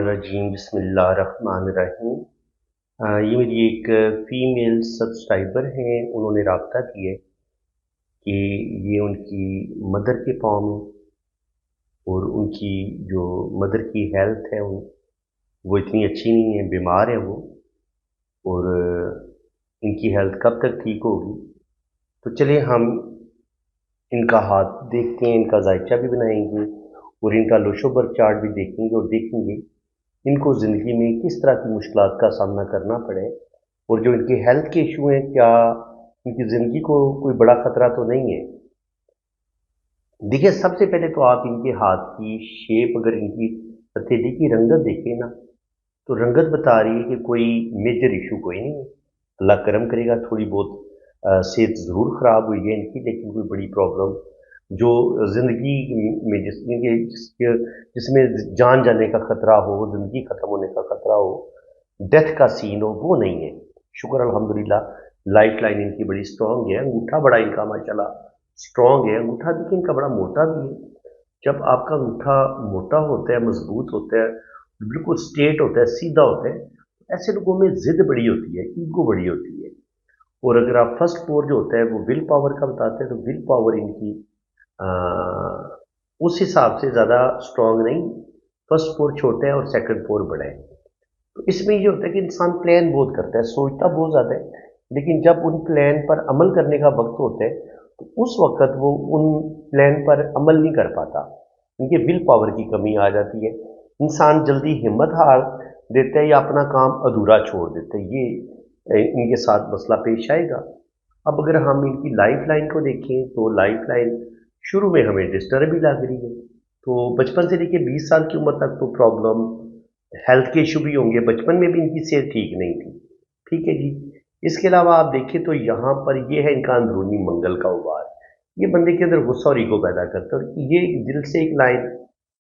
रजीम बिस्मिल्लाहिर्रहमानिर्रहीम। ये मेरी एक फ़ीमेल सब्सक्राइबर हैं, उन्होंने राब्ता किया है कि ये उनकी मदर के पाँव में और उनकी जो मदर की हेल्थ है वो इतनी अच्छी नहीं है, बीमार है वो, और इनकी हेल्थ कब तक ठीक होगी। तो चलिए हम इनका हाथ देखते हैं, इनका जायचा भी बनाएंगे और इनका लोशोबर चार्ट भी देखेंगे और देखेंगे इनको ज़िंदगी में किस तरह की मुश्किलात का सामना करना पड़े, और जो इनके हेल्थ के इशू हैं क्या इनकी ज़िंदगी को कोई बड़ा ख़तरा तो नहीं है। देखिए, सबसे पहले तो आप इनके हाथ की शेप, अगर इनकी हथेली की रंगत देखें ना, तो रंगत बता रही है कि कोई मेजर इशू कोई नहीं है। अल्लाह करम करेगा, थोड़ी बहुत सेहत ज़रूर ख़राब हुई है इनकी, लेकिन कोई बड़ी प्रॉब्लम जो ज़िंदगी में जिसमें जान जाने का ख़तरा हो, ज़िंदगी ख़त्म होने का ख़तरा हो, डेथ का सीन हो, वो नहीं है। शुक्र अल्हम्दुलिल्लाह। लाइफ लाइन इनकी बड़ी स्ट्रॉन्ग है, अंगूठा बड़ा इनका माशाल्लाह स्ट्रॉन्ग है। अंगूठा देखिए इनका बड़ा मोटा भी है। जब आपका अंगूठा मोटा होता है, मजबूत होता है, बिल्कुल स्ट्रेट होता है, सीधा होता है, ऐसे लोगों में जिद बड़ी होती है, ईगो बड़ी होती है। और अगर आप फर्स्ट फोर जो होता है वो विल पावर का बताते हैं, तो विल पावर इनकी आ, उस हिसाब से ज़्यादा स्ट्रॉन्ग नहीं। फर्स्ट फोर छोटा है और सेकंड फोर बड़ा है। तो इसमें ये होता है कि इंसान प्लान बहुत करता है, सोचता बहुत ज़्यादा है, लेकिन जब उन प्लान पर अमल करने का वक्त होता है तो उस वक्त वो उन प्लान पर अमल नहीं कर पाता। इनके विल पावर की कमी आ जाती है। इंसान जल्दी हिम्मत हार देता है या अपना काम अधूरा छोड़ देता है। ये इनके साथ मसला पेश आएगा। अब अगर हम इनकी लाइफ लाइन को देखें तो लाइफ लाइन शुरू में हमें डिस्टर्ब भी लग रही है। तो बचपन से लेकर 20 साल की उम्र तक तो प्रॉब्लम, हेल्थ के इशू भी होंगे। बचपन में भी इनकी सेहत ठीक नहीं थी, ठीक है जी। इसके अलावा आप देखें तो यहाँ पर ये है इनका अंदरूनी मंगल का उबार। ये बंदे के अंदर गुस्सा और ईगो पैदा करता है, और ये दिल से एक लाइन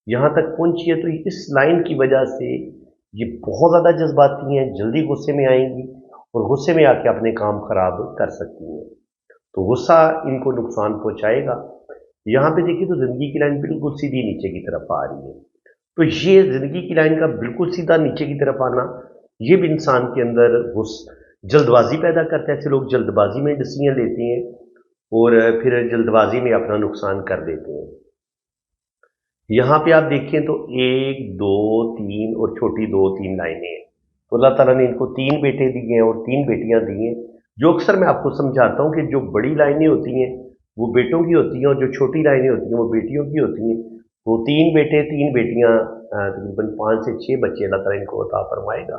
यहाँ तक पहुंची है, तो इस लाइन की वजह से ये बहुत ज़्यादा जज्बाती हैं, जल्दी गुस्से में आएंगी और गुस्से में आके अपने काम खराब कर सकती हैं। तो गुस्सा इनको नुकसान पहुंचाएगा। यहाँ पे देखिए तो जिंदगी की लाइन बिल्कुल सीधी नीचे की तरफ आ रही है। तो ये जिंदगी की लाइन का बिल्कुल सीधा नीचे की तरफ आना, ये भी इंसान के अंदर जल्दबाजी पैदा करता है। ऐसे लोग जल्दबाजी में डिसीजन लेते हैं और फिर जल्दबाजी में अपना नुकसान कर देते हैं। यहाँ पे आप देखें तो एक दो तीन और छोटी दो तीन लाइनें हैं। तो अल्लाह ताला ने इनको तीन बेटे दिए हैं और तीन बेटियां दी हैं। जो अक्सर मैं आपको समझाता हूँ कि जो बड़ी लाइनें होती हैं वो बेटों की होती हैं, और जो छोटी लाइनें होती हैं वो बेटियों की होती हैं। वो तीन बेटे तीन बेटियां, तकरीबन 5 से 6 बच्चे अल्लाह ताला इनको अता फरमाएगा।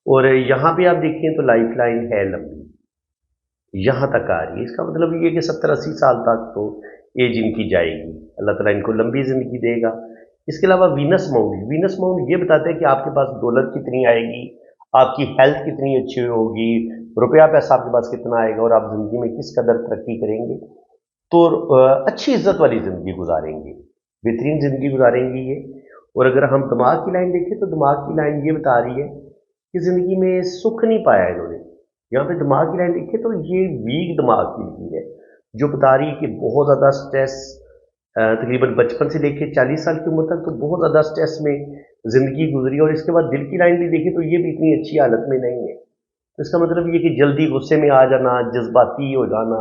और यहाँ पे आप देखें तो लाइफ लाइन है लंबी, यहाँ तक आ रही है। इसका मतलब ये है कि 70-80 साल तक तो एज इनकी जाएगी। अल्लाह ताला इनको लंबी ज़िंदगी देगा। इसके अलावा वीनस माउंट ये बताता है कि आपके पास दौलत कितनी आएगी, आपकी हेल्थ कितनी अच्छी होगी, रुपया पैसा आपके पास कितना आएगा, और आप ज़िंदगी में किस कदर तरक्की करेंगे। तो अच्छी इज्जत वाली ज़िंदगी गुजारेंगे, बेहतरीन ज़िंदगी गुजारेंगे ये। और अगर हम दिमाग की लाइन देखें तो दिमाग की लाइन ये बता रही है कि ज़िंदगी में सुख नहीं पाया इन्होंने। यहाँ पे दिमाग की लाइन देखिए तो ये वीक दिमाग की लकीर है, जो बता रही है कि बहुत ज़्यादा स्ट्रेस, तकरीबन बचपन से लेकर 40 साल की उम्र तक तो बहुत ज़्यादा स्ट्रेस में ज़िंदगी गुजरी। और इसके बाद दिल की लाइन भी देखिए तो ये भी इतनी अच्छी हालत में नहीं है। तो इसका मतलब ये कि जल्दी गुस्से में आ जाना, जज्बाती हो जाना,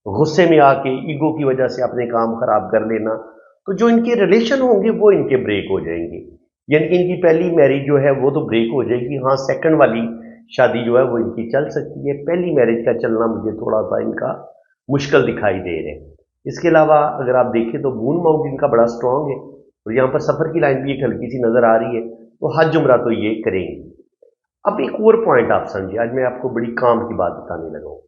गुस्से में आके ईगो की वजह से अपने काम खराब कर लेना, तो जो इनके रिलेशन होंगे वो इनके ब्रेक हो जाएंगे। यानी कि इनकी पहली मैरिज जो है वो तो ब्रेक हो जाएगी। हाँ, सेकंड वाली शादी जो है वो इनकी चल सकती है। पहली मैरिज का चलना मुझे थोड़ा सा इनका मुश्किल दिखाई दे रहा है। इसके अलावा अगर आप देखें तो मून माउंट इनका बड़ा स्ट्रांग है, और यहाँ पर सफ़र की लाइन भी एक हल्की सी नज़र आ रही है। तो हज उम्रा तो ये करेंगे। अब एक और पॉइंट आप समझिए, आज मैं आपको बड़ी काम की बात बताने लगा हूँ।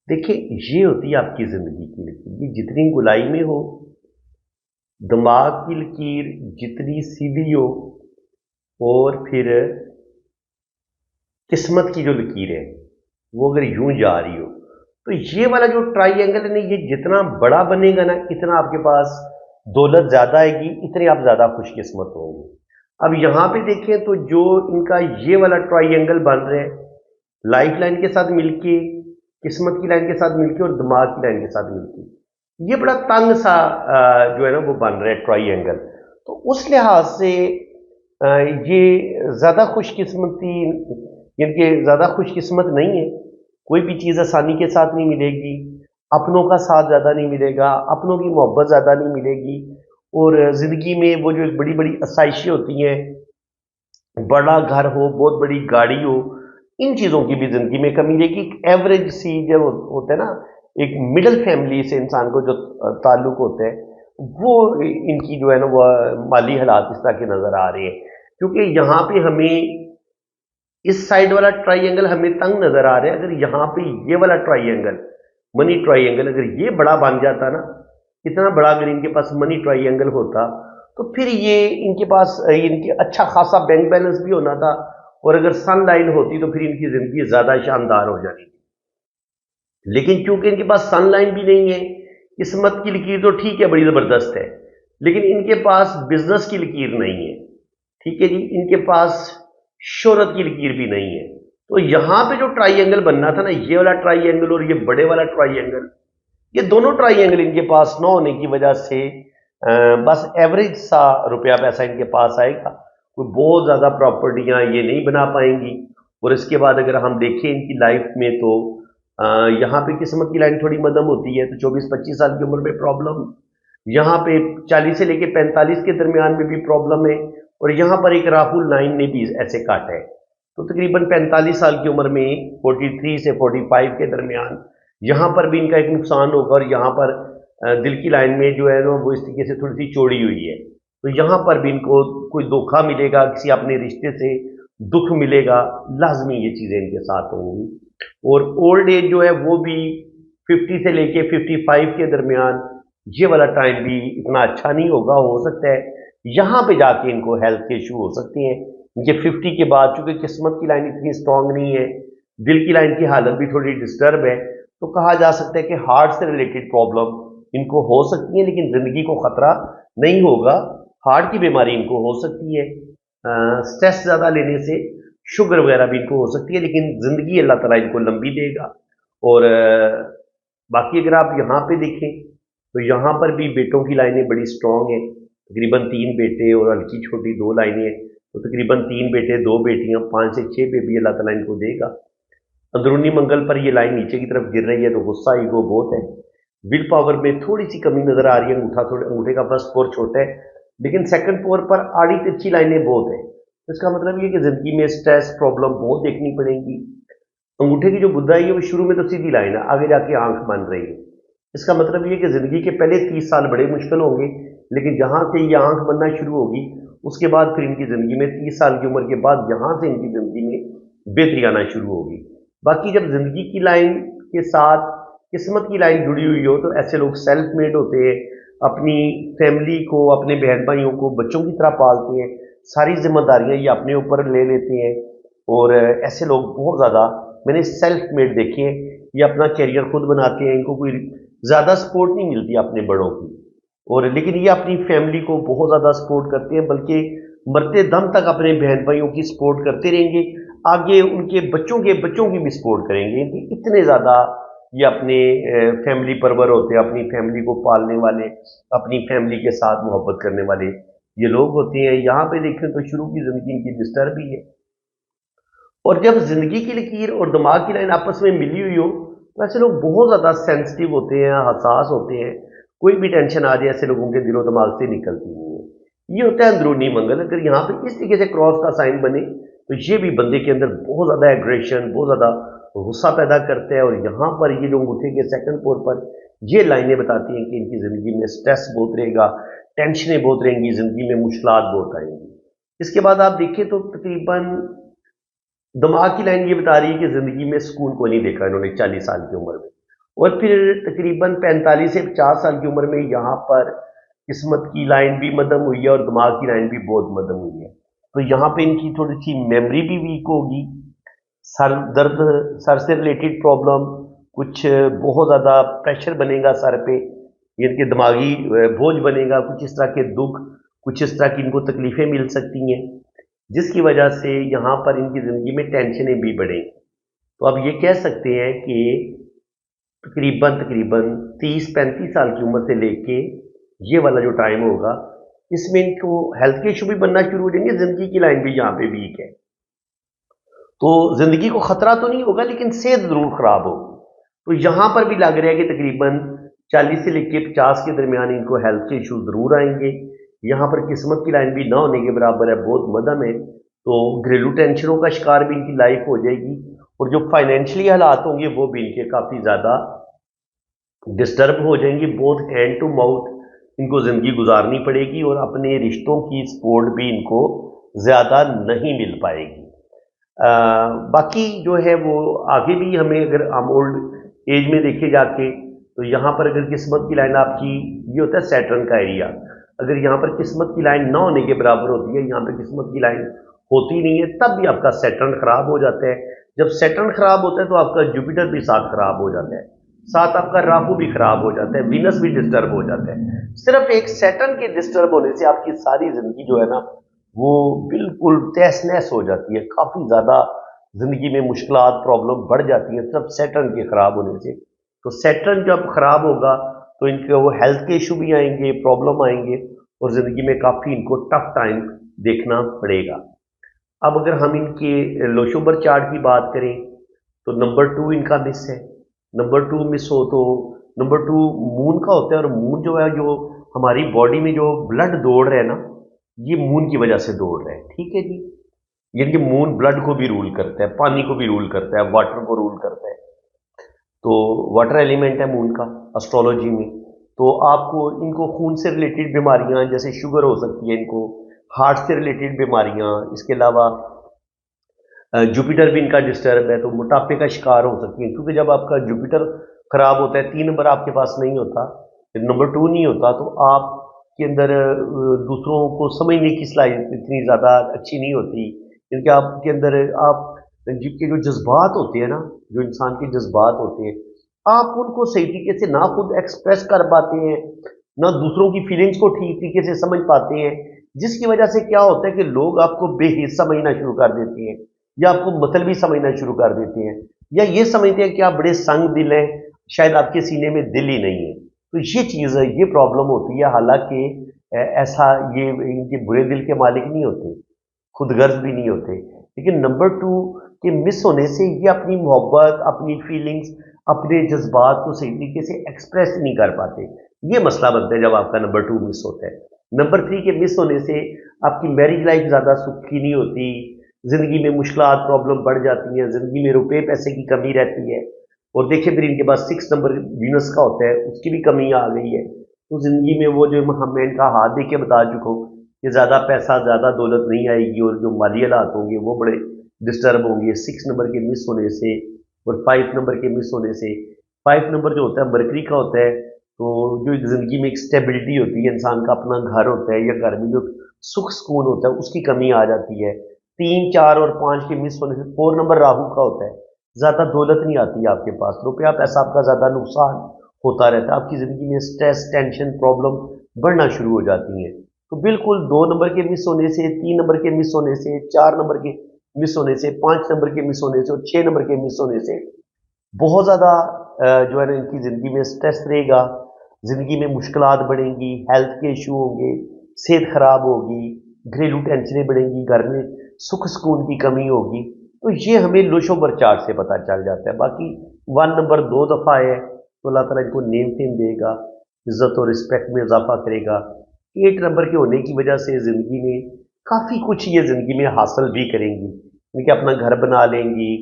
देखिए, ये होती है आपकी ज़िंदगी की लकीर। ये जितनी गुलाई में हो, दिमाग की लकीर जितनी सीधी हो, और फिर किस्मत की जो लकीर है वो अगर यूं जा रही हो, तो ये वाला जो ट्राइंगल है ना, ये जितना बड़ा बनेगा ना, इतना आपके पास दौलत ज़्यादा आएगी, इतने आप ज़्यादा खुशकिस्मत होंगे। अब यहाँ पे देखें तो जो इनका ये वाला ट्राइंगल बन रहा है लाइफ लाइन के साथ मिलके, किस्मत की लाइन के साथ मिलके और दिमाग की लाइन के साथ मिलके ये बड़ा तंग सा जो है ना वो बन रहा है ट्राइंगल। तो उस लिहाज से ये ज़्यादा खुशकिस्मती, यानी कि ज़्यादा खुशकिस्मत नहीं है। कोई भी चीज़ आसानी के साथ नहीं मिलेगी, अपनों का साथ ज़्यादा नहीं मिलेगा, अपनों की मोहब्बत ज़्यादा नहीं मिलेगी। और ज़िंदगी में वो जो एक बड़ी बड़ी आसाइशें होती हैं, बड़ा घर हो, बहुत बड़ी गाड़ी हो, इन चीज़ों की भी ज़िंदगी में कमी रहेगी। एक एवरेज सी जो होता है ना, एक मिडिल फैमिली से इंसान को जो ताल्लुक होता है, वो इनकी जो है ना वो माली हालात इस तरह के नज़र आ रहे हैं। क्योंकि यहाँ पे हमें इस साइड वाला ट्राइंगल हमें तंग नज़र आ रहा है। अगर यहाँ पे ये वाला ट्राइंगल, मनी ट्राइंगल, अगर ये बड़ा बन जाता ना, इतना बड़ा अगर इनके पास मनी ट्राइंगल होता, तो फिर ये इनके पास इनके अच्छा खासा बैंक बैलेंस भी होना था। और अगर सन लाइन होती तो फिर इनकी जिंदगी ज्यादा शानदार हो जानी थी। लेकिन चूंकि इनके पास सन लाइन भी नहीं है, किस्मत की लकीर तो ठीक है, बड़ी जबरदस्त है, लेकिन इनके पास बिजनेस की लकीर नहीं है। ठीक है जी, इनके पास शोहरत की लकीर भी नहीं है। तो यहां पे जो ट्राइंगल बनना था ना, ये वाला ट्राइंगल और ये बड़े वाला ट्राइंगल, ये दोनों ट्राइंगल इनके पास ना होने की वजह से बस एवरेज सा रुपया पैसा इनके पास आएगा। कोई बहुत ज़्यादा प्रॉपर्टियां ये नहीं बना पाएंगी। और इसके बाद अगर हम देखें इनकी लाइफ में, तो यहाँ पे किस्मत की लाइन थोड़ी मध्यम होती है, तो 24-25 साल की उम्र में प्रॉब्लम, यहाँ पे 40 से लेके 45 के दरमियान में भी प्रॉब्लम है। और यहाँ पर एक राहुल 9 ने भी ऐसे काटा है। तो तकरीबन 45 साल की उम्र में 43 से 45 के दरमियान यहाँ पर भी इनका एक नुकसान होगा। और यहाँ पर दिल की लाइन में जो है ना वो इस तरीके से थोड़ी सी चौड़ी हुई है, तो यहाँ पर भी इनको कोई धोखा मिलेगा, किसी अपने रिश्ते से दुख मिलेगा, लाजमी ये चीज़ें इनके साथ होंगी। और ओल्ड एज जो है वो भी 50 से लेके 55 के दरमियान, ये वाला टाइम भी इतना अच्छा नहीं होगा। हो सकता है यहाँ पे जाके इनको हेल्थ के इशू हो सकते हैं। ये 50 के बाद, चूंकि किस्मत की लाइन इतनी स्ट्रांग नहीं है, दिल की लाइन की हालत भी थोड़ी डिस्टर्ब है, तो कहा जा सकता है कि हार्ट से रिलेटेड प्रॉब्लम इनको हो सकती है, लेकिन जिंदगी को खतरा नहीं होगा। हार्ट की बीमारी इनको हो सकती है, स्ट्रेस ज़्यादा लेने से शुगर वगैरह भी इनको हो सकती है, लेकिन ज़िंदगी अल्लाह ताला इनको लंबी देगा। और बाकी अगर आप यहाँ पे देखें, तो यहाँ पर भी बेटों की लाइनें बड़ी स्ट्रांग हैं। तकरीबन 3 बेटे और हल्की छोटी 2 लाइनें हैं, तो तकरीबन 3 बेटे 2 बेटियाँ, 5 से 6 बेबी अल्लाह ताला इनको देगा। अंदरूनी मंगल पर ये लाइन नीचे की तरफ गिर रही है, तो गुस्सा ईगो बहुत है। विल पावर में थोड़ी सी कमी नजर आ रही है, अंगूठे का फर्स्ट पोर छोटा है, लेकिन सेकंड पोर पर आड़ी तिरछी लाइनें बहुत है। तो इसका मतलब ये कि जिंदगी में स्ट्रेस प्रॉब्लम बहुत देखनी पड़ेगी। अंगूठे की जो बुद्धा है वो शुरू में तो सीधी लाइन है, आगे जाके आंख बन रही है। इसका मतलब ये कि जिंदगी के पहले 30 साल बड़े मुश्किल होंगे, लेकिन जहां से ये आंख बनना शुरू होगी, उसके बाद फिर इनकी जिंदगी में 30 साल की उम्र के बाद यहां से इनकी जिंदगी में बेहतरी आना शुरू होगी। बाकी जब जिंदगी की लाइन के साथ किस्मत की लाइन जुड़ी हुई हो, तो ऐसे लोग सेल्फ मेड होते हैं, अपनी फैमिली को, अपने बहन भाइयों को बच्चों की तरह पालते हैं, सारी जिम्मेदारियां ये अपने ऊपर ले लेते हैं। और ऐसे लोग बहुत ज़्यादा मैंने सेल्फ मेड देखे हैं, ये अपना कैरियर खुद बनाते हैं, इनको कोई ज़्यादा सपोर्ट नहीं मिलती अपने बड़ों की। और लेकिन ये अपनी फैमिली को बहुत ज़्यादा सपोर्ट करते हैं, बल्कि मरते दम तक अपने बहन भाइयों की सपोर्ट करते रहेंगे, आगे उनके बच्चों की भी सपोर्ट करेंगे। इतने ज़्यादा ये अपने फैमिली परवर होते हैं, अपनी फैमिली को पालने वाले, अपनी फैमिली के साथ मोहब्बत करने वाले ये लोग होते हैं। यहाँ पे देखें तो शुरू की ज़िंदगी इनकी डिस्टर्ब ही है। और जब जिंदगी की लकीर और दिमाग की लाइन आपस में मिली हुई हो, तो ऐसे लोग बहुत ज़्यादा सेंसिटिव होते हैं, हसास होते हैं। कोई भी टेंशन आ जाए ऐसे लोगों के दिलो दिमाग से निकलती नहीं है। ये होता है अंदरूनी मंगल। अगर यहाँ पे इस तरीके से क्रॉस का साइन बने, तो ये भी बंदे के अंदर बहुत ज़्यादा एग्रेशन, बहुत ज़्यादा गुस्सा पैदा करता है। और यहाँ पर ये जो अंगूठे के सेकंड पोर पर ये लाइनें बताती हैं कि इनकी ज़िंदगी में स्ट्रेस बहुत रहेगा, टेंशनें बहुत रहेंगी, ज़िंदगी में मुश्किलात बहुत आएंगी। इसके बाद आप देखें तो तकरीबन दिमाग की लाइन ये बता रही है कि जिंदगी में सुकून को नहीं देखा इन्होंने 40 साल की उम्र में। और फिर तकरीबन 45 से 50 साल की उम्र में यहाँ पर किस्मत की लाइन भी मध्यम हुई है और दिमाग की लाइन भी बहुत मध्यम हुई है। तो यहाँ पे इनकी थोड़ी सी मेमोरी भी वीक होगी, सर दर्द, सर से रिलेटेड प्रॉब्लम, कुछ बहुत ज़्यादा प्रेशर बनेगा सर पे, इनके दिमागी बोझ बनेगा, कुछ इस तरह के दुख, कुछ इस तरह की इनको तकलीफें मिल सकती हैं, जिसकी वजह से यहाँ पर इनकी ज़िंदगी में टेंशनें भी बढ़ेंगी। तो अब ये कह सकते हैं कि तकरीबन तकरीबन 30-35 साल की उम्र से लेके ये वाला जो टाइम होगा, इसमें इनको हेल्थ के इशू भी बनना शुरू हो जाएंगे, जिंदगी की लाइन भी यहाँ पे वीक है। तो जिंदगी को खतरा तो नहीं होगा, लेकिन सेहत जरूर खराब होगी। तो यहां पर भी लग रहा है कि तकरीबन 40 से लेकर 50 के दरमियान इनको हेल्थ के इशू जरूर आएंगे। यहाँ पर किस्मत की लाइन भी ना होने के बराबर है, बहुत मदम है। तो घरेलू टेंशनों का शिकार भी इनकी लाइफ हो जाएगी, और जो फाइनेंशियली हालात होंगे वो भी इनके काफ़ी ज़्यादा डिस्टर्ब हो जाएंगी। बहुत हैंड टू माउथ इनको ज़िंदगी गुजारनी पड़ेगी, और अपने रिश्तों की सपोर्ट भी इनको ज़्यादा नहीं मिल पाएगी। बाकी जो है वो आगे भी हमें, अगर हम ओल्ड एज में देखे जाके, तो यहाँ पर अगर किस्मत की लाइन आपकी, ये होता है सैटर्न का एरिया, अगर यहाँ पर किस्मत की लाइन ना होने के बराबर होती है, यहाँ पर किस्मत की लाइन होती नहीं है, तब भी आपका सैटर्न खराब हो जाता है। जब सैटर्न खराब होता है तो आपका जुपिटर भी साथ खराब हो जाता है, साथ आपका राहु भी खराब हो जाता है, वीनस भी डिस्टर्ब हो जाता है। सिर्फ एक सैटर्न के डिस्टर्ब होने से आपकी सारी जिंदगी जो है ना वो बिल्कुल तहस नहस हो जाती है, काफ़ी ज़्यादा ज़िंदगी में मुश्किलात प्रॉब्लम बढ़ जाती हैं सिर्फ सैटर्न के ख़राब होने से। तो सैटर्न जब ख़राब होगा तो इनके वो हेल्थ के इशू भी आएंगे, प्रॉब्लम आएंगे, और ज़िंदगी में काफ़ी इनको टफ टाइम देखना पड़ेगा। अब अगर हम इनके लोशोबर चार्ट की बात करें, तो नंबर 2 इनका मिस है। नंबर 2 मिस हो तो नंबर 2 मून का होता है, और मून जो है, जो हमारी बॉडी में जो ब्लड दौड़ रहा है ना, ये मून की वजह से दौड़ रहा है, ठीक है जी। यानी कि मून ब्लड को भी रूल करता है, पानी को भी रूल करता है, वाटर को रूल करता है। तो वाटर एलिमेंट है मून का एस्ट्रोलॉजी में। तो आपको इनको खून से रिलेटेड बीमारियां जैसे शुगर हो सकती है, इनको हार्ट से रिलेटेड बीमारियां, इसके अलावा जुपिटर भी इनका डिस्टर्ब है तो मोटापे का शिकार हो सकती है, क्योंकि जब आपका जुपिटर खराब होता है, 3 नंबर आपके पास नहीं होता, नंबर 2 नहीं होता, तो आपके अंदर दूसरों को समझने की सलाहियत इतनी ज़्यादा अच्छी नहीं होती, क्योंकि आपके अंदर आप जिनके जो जज्बात होते हैं ना, जो इंसान के जज्बात होते हैं, आप उनको सही तरीके से ना खुद एक्सप्रेस कर पाते हैं, ना दूसरों की फीलिंग्स को ठीक तरीके से समझ पाते हैं, जिसकी वजह से क्या होता है कि लोग आपको बेहिस समझना शुरू कर देते हैं, या आपको मतलबी समझना शुरू कर देते हैं, या ये समझते हैं कि आप बड़े संग दिल हैं, शायद आपके सीने में दिल ही नहीं है। तो ये चीज़ है, ये प्रॉब्लम होती है। हालांकि ऐसा, ये इनके बुरे दिल के मालिक नहीं होते, खुदगर्ज भी नहीं होते, लेकिन नंबर 2 के मिस होने से ये अपनी मोहब्बत, अपनी फीलिंग्स, अपने जज्बात को सही तरीके से एक्सप्रेस नहीं कर पाते। ये मसला बनता है जब आपका नंबर 2 मिस होता है। नंबर 3 के मिस होने से आपकी मैरिज लाइफ ज़्यादा सुखी नहीं होती, ज़िंदगी में मुश्किलात प्रॉब्लम बढ़ जाती हैं, ज़िंदगी में रुपए पैसे की कमी रहती है। और देखिए फिर इनके पास 6 नंबर वीनस का होता है, उसकी भी कमी आ गई है। तो ज़िंदगी में वो जो मैं इनका हाथ देख के बता चुका हूँ कि ज़्यादा पैसा, ज़्यादा दौलत नहीं आएगी, और जो माली हालात होंगे वो बड़े डिस्टर्ब होंगे 6 नंबर के मिस होने से, और 5 नंबर के मिस होने से। 5 नंबर जो होता है मरकरी का होता है, तो जो एक ज़िंदगी में एक स्टेबिलिटी होती है, इंसान का अपना घर होता है, या घर में जो सुख सुकून होता है, उसकी कमी आ जाती है। 3, 4 और 5 के मिस होने से। 4 नंबर राहु का होता है, ज़्यादा दौलत नहीं आती है आपके पास, रुपया पैसा आपका ज़्यादा नुकसान होता रहता है, आपकी ज़िंदगी में स्ट्रेस, टेंशन, प्रॉब्लम बढ़ना शुरू हो जाती हैं। तो बिल्कुल 2 नंबर के मिस होने से, 3 नंबर के मिस होने से, 4 नंबर के मिस होने से, 5 नंबर के मिस होने से, और 6 नंबर के मिस होने से बहुत ज़्यादा जो है ना इनकी ज़िंदगी में स्ट्रेस रहेगा, ज़िंदगी में मुश्किलात बढ़ेंगी, हेल्थ के इशू होंगे, सेहत खराब होगी, घरेलू टेंशनें बढ़ेंगी, घर में सुख सुकून की कमी होगी। तो ये हमें लोशोबर चार्ट से पता चल जाता है। बाकी 1 नंबर 2 दफ़ा है तो अल्लाह ताला इनको नेम फेम देगा, इज्जत और रिस्पेक्ट में इजाफा करेगा। 8 नंबर के होने की वजह से ज़िंदगी में काफ़ी कुछ ये ज़िंदगी में हासिल भी करेंगी, इनके अपना घर बना लेंगी,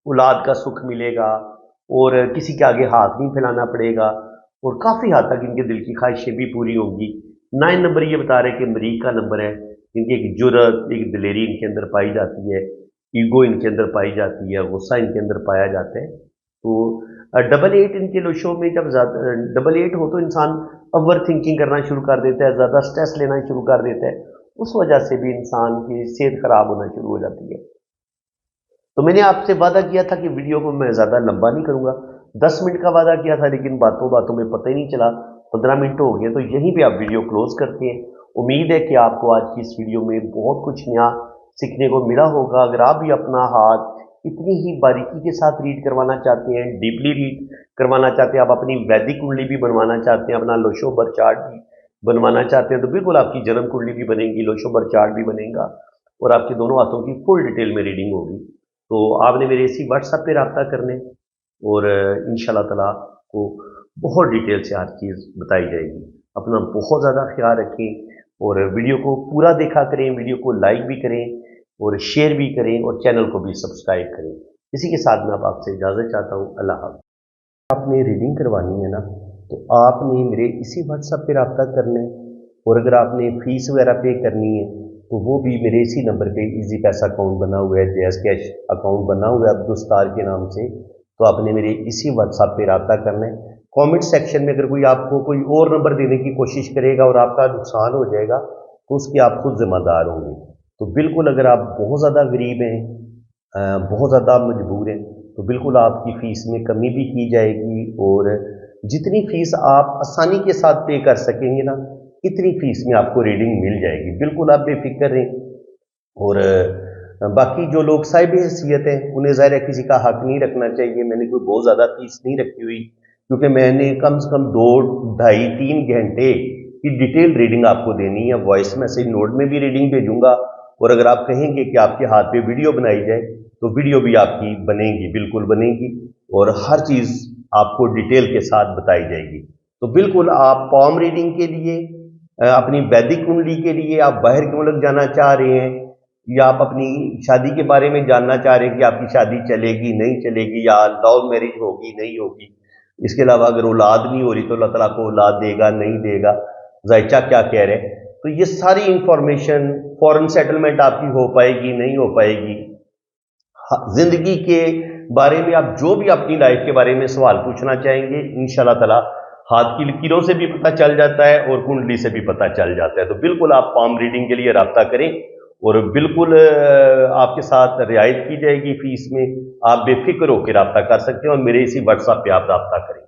औलाद का सुख मिलेगा, और किसी के आगे हाथ नहीं फैलाना पड़ेगा, और काफ़ी हद तक इनके दिल की ख्वाहिशें भी पूरी होंगी। 9 नंबर ये बता रहे हैं कि मरीज का नंबर है, इनकी एक जुर्रत, एक दिलेरी इनके अंदर पाई जाती है, ईगो इनके अंदर पाई जाती है, गुस्सा इनके अंदर पाया जाता है। तो 8 इनके लोशों में जब ज़्यादा 8 हो तो इंसान ओवर थिंकिंग करना शुरू कर देता है, ज़्यादा स्ट्रेस लेना शुरू कर देता है, उस वजह से भी इंसान की सेहत खराब होना शुरू हो जाती है। तो मैंने आपसे वादा किया था कि वीडियो को मैं ज़्यादा लंबा नहीं करूँगा, 10 मिनट का वादा किया था, लेकिन बातों बातों में पता ही नहीं चला 15 मिनट हो गए। तो यहीं पे आप वीडियो क्लोज करते हैं। उम्मीद है कि आपको आज की इस वीडियो में बहुत कुछ नया सीखने को मिला होगा। अगर आप भी अपना हाथ इतनी ही बारीकी के साथ रीड करवाना चाहते हैं, डीपली रीड करवाना चाहते हैं, आप अपनी वैदिक कुंडली भी बनवाना चाहते हैं, अपना लोशोबर चार्ट भी बनवाना चाहते हैं, तो बिल्कुल आपकी जन्म कुंडली भी बनेगी, लोशोबर चार्ट भी बनेगा और आपके दोनों हाथों की फुल डिटेल में रीडिंग होगी। तो आपने मेरे इसी व्हाट्सएप पे रब्ता करने और इंशाल्लाह ताला को बहुत डिटेल से हर चीज़ बताई जाएगी। अपना बहुत ज़्यादा ख्याल रखें और वीडियो को पूरा देखा करें, वीडियो को लाइक भी करें और शेयर भी करें और चैनल को भी सब्सक्राइब करें। इसी के साथ मैं अब आपसे इजाज़त चाहता हूँ। अल्लाह हाफ़िज़। आपने रीडिंग करवानी है ना, तो आपने मेरे इसी व्हाट्सएप पे रब्ता करना है और अगर आपने फ़ीस वगैरह पे करनी है तो वो भी मेरे इसी नंबर पे इजी पैसा अकाउंट बना हुआ है, जैज़ कैश अकाउंट बना हुआ है अब्दुस्तार के नाम से, तो आपने मेरे इसी व्हाट्सएप पे रब्ता करना है। कमेंट सेक्शन में अगर कोई आपको कोई और नंबर देने की कोशिश करेगा और आपका नुकसान हो जाएगा तो उसके आप खुद जिम्मेदार होंगे। तो बिल्कुल अगर आप बहुत ज़्यादा गरीब हैं, बहुत ज़्यादा मजबूर हैं, तो बिल्कुल आपकी फ़ीस में कमी भी की जाएगी और जितनी फ़ीस आप आसानी के साथ पे कर सकेंगे ना, इतनी फ़ीस में आपको रीडिंग मिल जाएगी। बिल्कुल आप बेफिक्र रहें। और बाकी जो लोग साहिब हैसियत हैं उन्हें ज़ाहिर है किसी का हक नहीं रखना चाहिए। मैंने कोई बहुत ज़्यादा फ़ीस नहीं रखी हुई, क्योंकि मैंने कम से कम 2, ढाई, 3 घंटे की डिटेल रीडिंग आपको देनी है। वॉइस मैसेज नोट में भी रीडिंग भेजूंगा और अगर आप कहेंगे कि आपके हाथ पे वीडियो बनाई जाए तो वीडियो भी आपकी बनेगी, बिल्कुल बनेगी और हर चीज़ आपको डिटेल के साथ बताई जाएगी। तो बिल्कुल आप पॉम रीडिंग के लिए, अपनी वैदिक कुंडली के लिए, आप बाहर के मुल्क जाना चाह रहे हैं या आप अपनी शादी के बारे में जानना चाह रहे हैं कि आपकी शादी चलेगी नहीं चलेगी या लव मैरिज होगी नहीं होगी, इसके अलावा अगर औलाद नहीं हो रही तो अल्लाह ताला को औलाद देगा नहीं देगा, ज़ायचा क्या कह रहे हैं, तो ये सारी इंफॉर्मेशन, फॉरेन सेटलमेंट आपकी हो पाएगी नहीं हो पाएगी, जिंदगी के बारे में आप जो भी अपनी लाइफ के बारे में सवाल पूछना चाहेंगे इंशाल्लाह ताला हाथ की लकीरों से भी पता चल जाता है और कुंडली से भी पता चल जाता है। तो बिल्कुल आप पाम रीडिंग के लिए रब्ता करें और बिल्कुल आपके साथ रियायत की जाएगी फीस में। आप बेफिक्र होकर रब्ता कर सकते हैं और मेरे इसी व्हाट्सएप पे आप रब्ता करें।